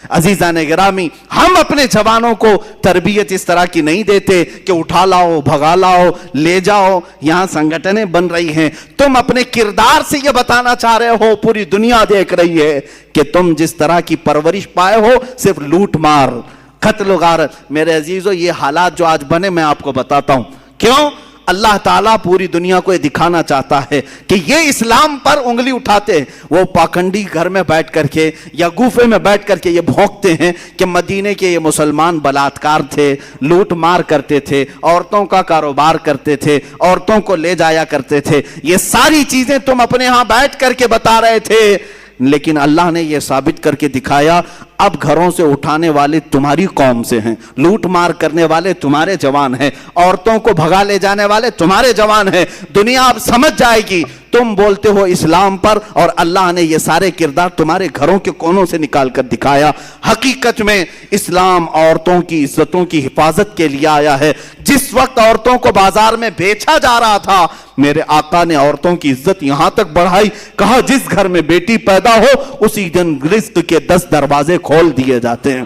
عزیزان گرامی، ہم اپنے جوانوں کو تربیت اس طرح کی نہیں دیتے کہ اٹھا لاؤ، بھگا لاؤ، لے جاؤ. یہاں سنگٹنیں بن رہی ہیں. تم اپنے کردار سے یہ بتانا چاہ رہے ہو، پوری دنیا دیکھ رہی ہے کہ تم جس طرح کی پرورش پائے ہو، صرف لوٹ مار، قتل و غارت. میرے عزیزو، یہ حالات جو آج بنے میں آپ کو بتاتا ہوں کیوں. اللہ تعالیٰ پوری دنیا کو یہ دکھانا چاہتا ہے کہ یہ اسلام پر انگلی اٹھاتے ہیں. وہ پاکنڈی گھر میں بیٹھ کر کے یا گوفے میں بیٹھ کر کے یہ بھونکتے ہیں کہ مدینے کے یہ مسلمان بلاتکار تھے، لوٹ مار کرتے تھے، عورتوں کا کاروبار کرتے تھے، عورتوں کو لے جایا کرتے تھے. یہ ساری چیزیں تم اپنے ہاں بیٹھ کر کے بتا رہے تھے، لیکن اللہ نے یہ ثابت کر کے دکھایا اب گھروں سے اٹھانے والے تمہاری قوم سے ہیں، لوٹ مار کرنے والے تمہارے جوان ہیں، عورتوں کو بھگا لے جانے والے تمہارے جوان ہیں. دنیا اب سمجھ جائے گی تم بولتے ہو اسلام پر، اور اللہ نے یہ سارے کردار تمہارے گھروں کے کونوں سے نکال کر دکھایا. حقیقت میں اسلام عورتوں کی عزتوں کی حفاظت کے لیے آیا ہے. جس وقت عورتوں کو بازار میں بیچا جا رہا تھا، میرے آقا نے عورتوں کی عزت یہاں تک بڑھائی، کہا جس گھر میں بیٹی پیدا ہو اسی دن رزق کے 10 دروازے کھول دیے جاتے ہیں.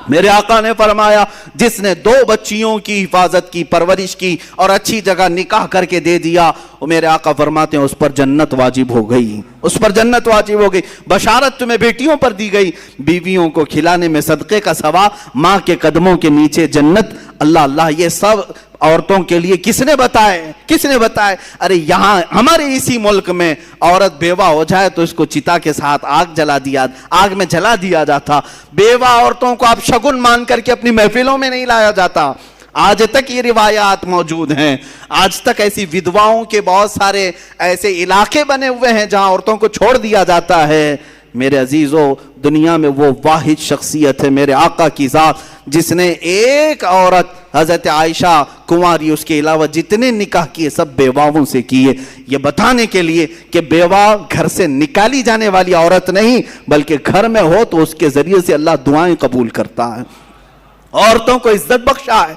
میرے آقا نے فرمایا جس نے 2 بچیوں کی حفاظت کی، پرورش کی اور اچھی جگہ نکاح کر کے دے دیا، میرے آقا فرماتے ہیں اس پر جنت واجب ہو گئی، اس پر جنت واجب ہو گئی. بشارت تمہیں بیٹیوں پر دی گئی، بیویوں کو کھلانے میں صدقے کا ثواب، ماں کے قدموں کے نیچے جنت. اللہ اللہ، یہ سب عورتوں کے لیے کس نے بتائے؟ کس نے بتائے؟ ارے یہاں ہمارے اسی ملک میں عورت بیوہ ہو جائے تو اس کو چتا کے ساتھ آگ میں جلا دیا جاتا. بیوہ عورتوں کو اب شگن مان کر کے اپنی محفلوں میں نہیں لایا جاتا. آج تک یہ روایات موجود ہیں. آج تک ایسی ودواؤں کے بہت سارے ایسے علاقے بنے ہوئے ہیں جہاں عورتوں کو چھوڑ دیا جاتا ہے. میرے عزیزو، دنیا میں وہ واحد شخصیت ہے میرے آقا کی ذات جس نے ایک عورت حضرت عائشہ کنواری، اس کے علاوہ جتنے نکاح کیے سب بیواؤں سے کیے، یہ بتانے کے لیے کہ بیوہ گھر سے نکالی جانے والی عورت نہیں، بلکہ گھر میں ہو تو اس کے ذریعے سے اللہ دعائیں قبول کرتا ہے. عورتوں کو عزت بخشا ہے،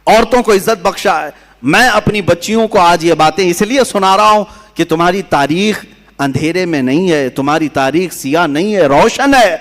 عورتوں کو عزت بخشا ہے. میں اپنی بچیوں کو آج یہ باتیں اس لیے سنا رہا ہوں کہ تمہاری تاریخ اندھیرے میں نہیں ہے، تمہاری تاریخ سیاہ نہیں ہے، روشن ہے.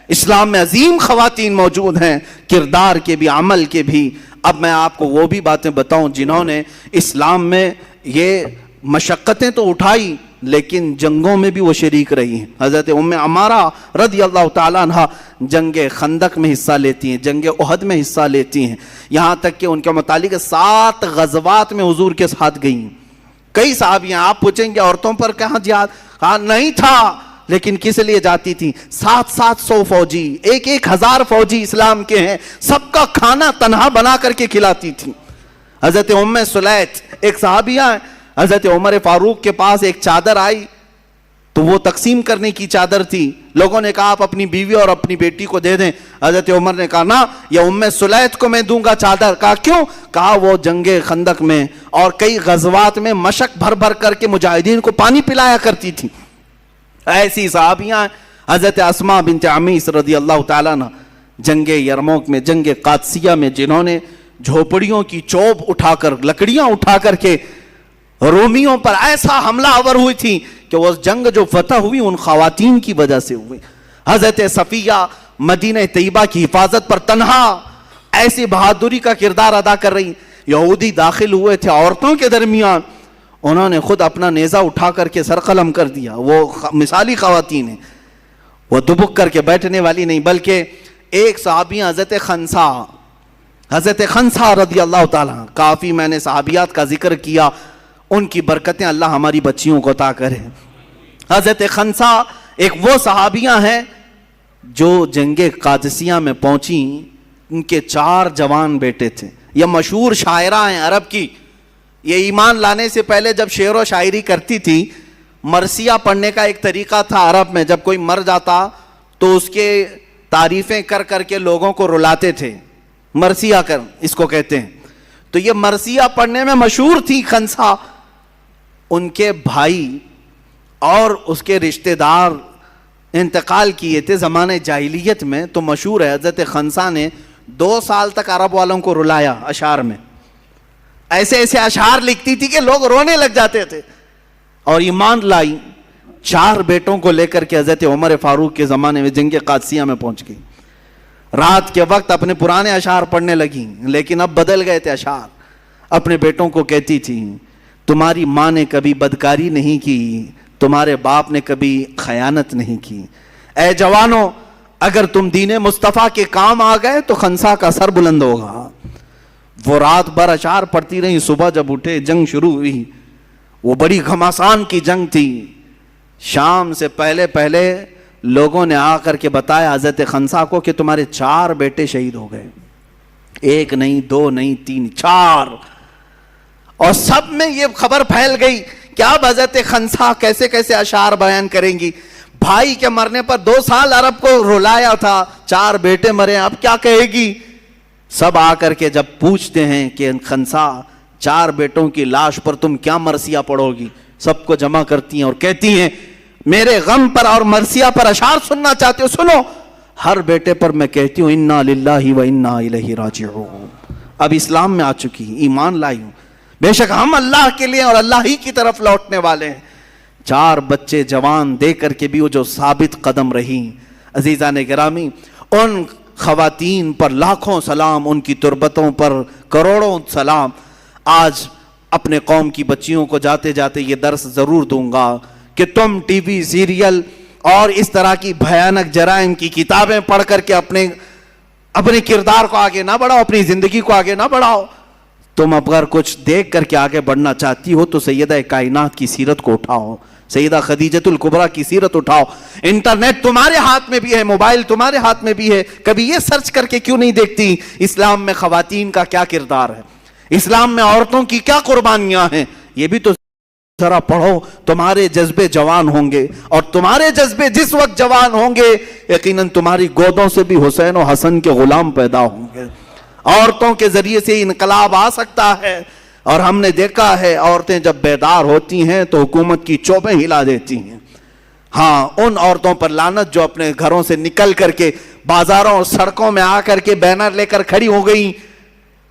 اسلام میں عظیم خواتین موجود ہیں، کردار کے بھی، عمل کے بھی. اب میں آپ کو وہ بھی باتیں بتاؤں جنہوں نے اسلام میں یہ مشقتیں تو اٹھائی لیکن جنگوں میں بھی وہ شریک رہی ہیں. حضرت ام عمارہ رضی اللہ تعالیٰ عنہ جنگ خندق میں حصہ لیتی ہیں، جنگ احد میں حصہ لیتی ہیں، یہاں تک کہ ان کے متعلق 7 غزوات میں حضور کے ساتھ گئیں. کئی صحابیاں، آپ پوچھیں گے عورتوں پر کہاں جہاد؟ کہا نہیں تھا، لیکن کس لیے جاتی تھی؟ 700 فوجی، 1000 فوجی اسلام کے ہیں، سب کا کھانا تنہا بنا کر کے کھلاتی تھی. حضرت ام سلیت ایک صحابیہ ہیں، حضرت عمر فاروق کے پاس ایک چادر آئی تو وہ تقسیم کرنے کی چادر تھی. لوگوں نے کہا آپ اپنی بیوی اور اپنی بیٹی کو دے دیں. حضرت عمر نے کہا نا، یہ ام سلیت کو میں دوں گا چادر. کہا کیوں؟ کہا وہ جنگ خندق میں اور کئی غزوات میں مشق بھر بھر کر کے مجاہدین کو پانی پلایا کرتی تھی. ایسی صحابیاں حضرت اسماء بنت عمیس رضی اللہ تعالیٰ عنہ جنگ یرموک میں، جنگ قادسیہ میں، جنہوں نے جھوپڑیوں کی چوب اٹھا کر، لکڑیاں اٹھا کر کے رومیوں پر ایسا حملہ آور ہوئی تھی کہ وہ جنگ جو فتح ہوئی ان خواتین کی وجہ سے ہوئی. حضرت صفیہ مدینہ طیبہ کی حفاظت پر تنہا ایسی بہادری کا کردار ادا کر رہی. یہودی داخل ہوئے تھے عورتوں کے درمیان، انہوں نے خود اپنا نیزہ اٹھا کر کے سر قلم کر دیا. وہ مثالی خواتین ہیں، وہ دبک کر کے بیٹھنے والی نہیں. بلکہ ایک صحابیہ حضرت خنسا رضی اللہ تعالیٰ، کافی میں نے صحابیات کا ذکر کیا، ان کی برکتیں اللہ ہماری بچیوں کو عطا کرے. حضرت خنسا ایک وہ صحابیہ ہیں جو جنگ قادسیہ میں پہنچی، ان کے 4 جوان بیٹے تھے. یہ مشہور شاعرہ ہیں عرب کی. یہ ایمان لانے سے پہلے جب شعر و شاعری کرتی تھی، مرثیہ پڑھنے کا ایک طریقہ تھا عرب میں. جب کوئی مر جاتا تو اس کے تعریفیں کر کر کے لوگوں کو رلاتے تھے. مرثیہ کر اس کو کہتے ہیں. تو یہ مرثیہ پڑھنے میں مشہور تھی خنسا. ان کے بھائی اور اس کے رشتہ دار انتقال کیے تھے زمانہ جاہلیت میں. تو مشہور ہے حضرت خنسا نے 2 سال تک عرب والوں کو رلایا اشعار میں. ایسے ایسے اشعار لکھتی تھی کہ لوگ رونے لگ جاتے تھے. اور ایمان لائی، 4 بیٹوں کو لے کر کے حضرت عمر فاروق کے زمانے میں جنگ قادسیہ میں پہنچ گئی. رات کے وقت اپنے پرانے اشعار پڑھنے لگی، لیکن اب بدل گئے تھے اشعار. اپنے بیٹوں کو کہتی تھی تمہاری ماں نے کبھی بدکاری نہیں کی، تمہارے باپ نے کبھی خیانت نہیں کی. اے جوانوں، اگر تم دین مصطفیٰ کے کام آ گئے تو خنسا کا سر بلند ہوگا. وہ رات بھر اشعار پڑھتی رہی. صبح جب اٹھے جنگ شروع ہوئی. وہ بڑی گھمسان کی جنگ تھی. شام سے پہلے لوگوں نے آ کر کے بتایا حضرت خنسا کو کہ تمہارے 4 بیٹے شہید ہو گئے. 1 نہیں 2 نہیں 3 4. اور سب میں یہ خبر پھیل گئی کہ اب حضرت خنسا کیسے کیسے اشعار بیان کریں گی. بھائی کے مرنے پر 2 سال عرب کو رلایا تھا، 4 بیٹے مرے، اب کیا کہے گی. سب آ کر کے جب پوچھتے ہیں کہ خنسا 4 بیٹوں کی لاش پر تم کیا مرثیہ پڑھو گی، سب کو جمع کرتی ہیں اور کہتی ہیں میرے غم پر اور مرثیہ پر اشعار سننا چاہتے ہو سنو. ہر بیٹے پر میں کہتی ہوں انا للہ و انا الیہ راجعون. اب اسلام میں آ چکی، ایمان لائی ہوں. بے شک ہم اللہ کے لیے اور اللہ ہی کی طرف لوٹنے والے ہیں. 4 بچے جوان دے کر کے بھی وہ جو ثابت قدم رہی. عزیزان گرامی، ان خواتین پر لاکھوں سلام، ان کی تربتوں پر کروڑوں سلام. آج اپنے قوم کی بچیوں کو جاتے جاتے یہ درس ضرور دوں گا کہ تم ٹی وی سیریل اور اس طرح کی بھیانک جرائم کی کتابیں پڑھ کر کے اپنے کردار کو آگے نہ بڑھاؤ، اپنی زندگی کو آگے نہ بڑھاؤ. تم اگر کچھ دیکھ کر کے آگے بڑھنا چاہتی ہو تو سیدہ کائنات کی سیرت کو اٹھاؤ، سیدہ خدیجۃ الکبریٰ کی سیرت اٹھاؤ. انٹرنیٹ تمہارے ہاتھ میں بھی ہے، موبائل تمہارے ہاتھ میں بھی ہے. کبھی یہ سرچ کر کے کیوں نہیں دیکھتی اسلام میں خواتین کا کیا کردار ہے، اسلام میں عورتوں کی کیا قربانیاں ہیں. یہ بھی تو ذرا پڑھو. تمہارے جذبے جوان ہوں گے، اور تمہارے جذبے جس وقت جوان ہوں گے یقیناً تمہاری گودوں سے بھی حسین و حسن کے غلام پیدا ہوں گے. عورتوں کے ذریعے سے انقلاب آ سکتا ہے. اور ہم نے دیکھا ہے عورتیں جب بیدار ہوتی ہیں تو حکومت کی چوبیں ہلا دیتی ہیں. ہاں، ان عورتوں پر لعنت جو اپنے گھروں سے نکل کر کے بازاروں اور سڑکوں میں آ کر کے بینر لے کر کھڑی ہو گئی.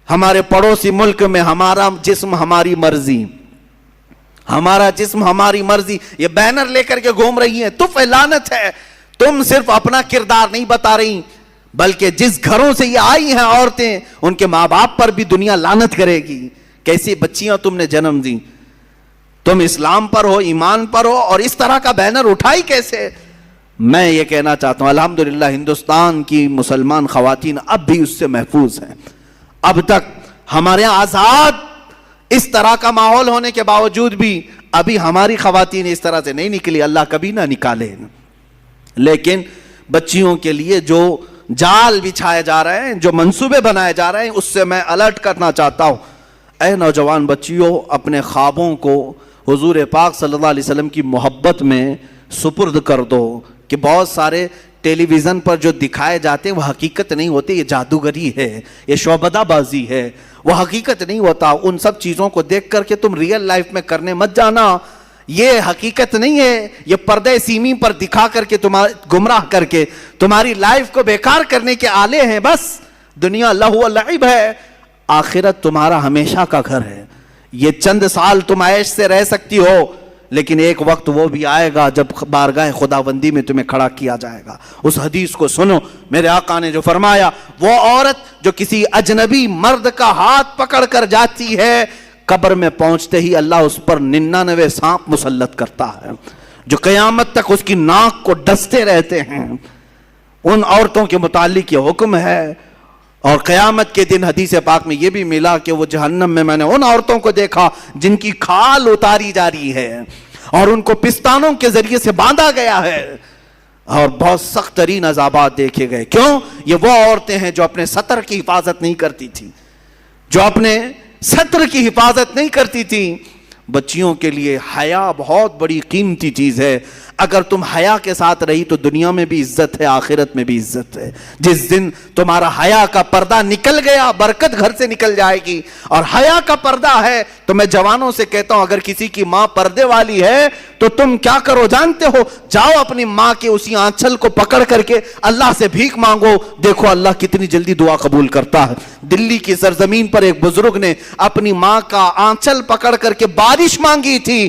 ہمارے پڑوسی ملک میں ہمارا جسم ہماری مرضی، ہمارا جسم ہماری مرضی، یہ بینر لے کر کے گھوم رہی ہیں. تو لعنت ہے. تم صرف اپنا کردار نہیں بتا رہی، بلکہ جس گھروں سے یہ آئی ہیں عورتیں ان کے ماں باپ پر بھی دنیا لعنت کرے گی. کیسی بچیاں تم نے جنم دی. تم اسلام پر ہو، ایمان پر ہو، اور اس طرح کا بینر اٹھائی کیسے. میں یہ کہنا چاہتا ہوں الحمدللہ ہندوستان کی مسلمان خواتین اب بھی اس سے محفوظ ہیں. اب تک ہمارے یہاں آزاد اس طرح کا ماحول ہونے کے باوجود بھی ابھی ہماری خواتین اس طرح سے نہیں نکلی. اللہ کبھی نہ نکالے. لیکن بچیوں کے لیے جو جال بچھائے جا رہے ہیں، جو منصوبے بنائے جا رہے ہیں، اس سے میں الرٹ کرنا چاہتا ہوں. اے نوجوان بچیوں، اپنے خوابوں کو حضور پاک صلی اللہ علیہ وسلم کی محبت میں سپرد کر دو. کہ بہت سارے ٹیلی ویژن پر جو دکھائے جاتے ہیں وہ حقیقت نہیں ہوتے. یہ جادوگری ہے، یہ شعبدہ بازی ہے، وہ حقیقت نہیں ہوتا. ان سب چیزوں کو دیکھ کر کے تم ریئل لائف میں کرنے مت جانا. یہ حقیقت نہیں ہے. یہ پردے سیمی پر دکھا کر کے گمراہ کر کے تمہاری لائف کو بیکار کرنے کے آلے ہیں. بس دنیا لہو و لعب ہے، آخرت تمہارا ہمیشہ کا گھر ہے. یہ چند سال تم عیش سے رہ سکتی ہو، لیکن ایک وقت وہ بھی آئے گا جب بارگاہ خداوندی میں تمہیں کھڑا کیا جائے گا. اس حدیث کو سنو. میرے آقا نے جو فرمایا، وہ عورت جو کسی اجنبی مرد کا ہاتھ پکڑ کر جاتی ہے، قبر میں پہنچتے ہی اللہ اس پر 99 سانپ مسلط کرتا ہے جو قیامت تک اس کی ناک کو ڈستے رہتے ہیں. ان عورتوں کے متعلق یہ حکم ہے. اور قیامت کے دن حدیث پاک میں یہ بھی ملا کہ وہ جہنم میں نے ان عورتوں کو دیکھا جن کی کھال اتاری جا رہی ہے اور ان کو پستانوں کے ذریعے سے باندھا گیا ہے، اور بہت سخت ترین عذابات دیکھے گئے. کیوں؟ یہ وہ عورتیں ہیں جو اپنے سطر کی حفاظت نہیں کرتی تھی، جو اپنے سطر کی حفاظت نہیں کرتی تھی. بچیوں کے لیے حیا بہت بڑی قیمتی چیز ہے. اگر تم حیا کے ساتھ رہی تو دنیا میں بھی عزت ہے، آخرت میں بھی عزت ہے. جس دن تمہارا حیا کا پردہ نکل گیا، برکت گھر سے نکل جائے گی. اور حیا کا پردہ ہے تو میں جوانوں سے کہتا ہوں، اگر کسی کی ماں پردے والی ہے تو تم کیا کرو جانتے ہو؟ جاؤ اپنی ماں کے اسی آنچل کو پکڑ کر کے اللہ سے بھیک مانگو. دیکھو اللہ کتنی جلدی دعا قبول کرتا ہے. دلی کی سرزمین پر ایک بزرگ نے اپنی ماں کا آنچل پکڑ کر کے بارش مانگی تھی.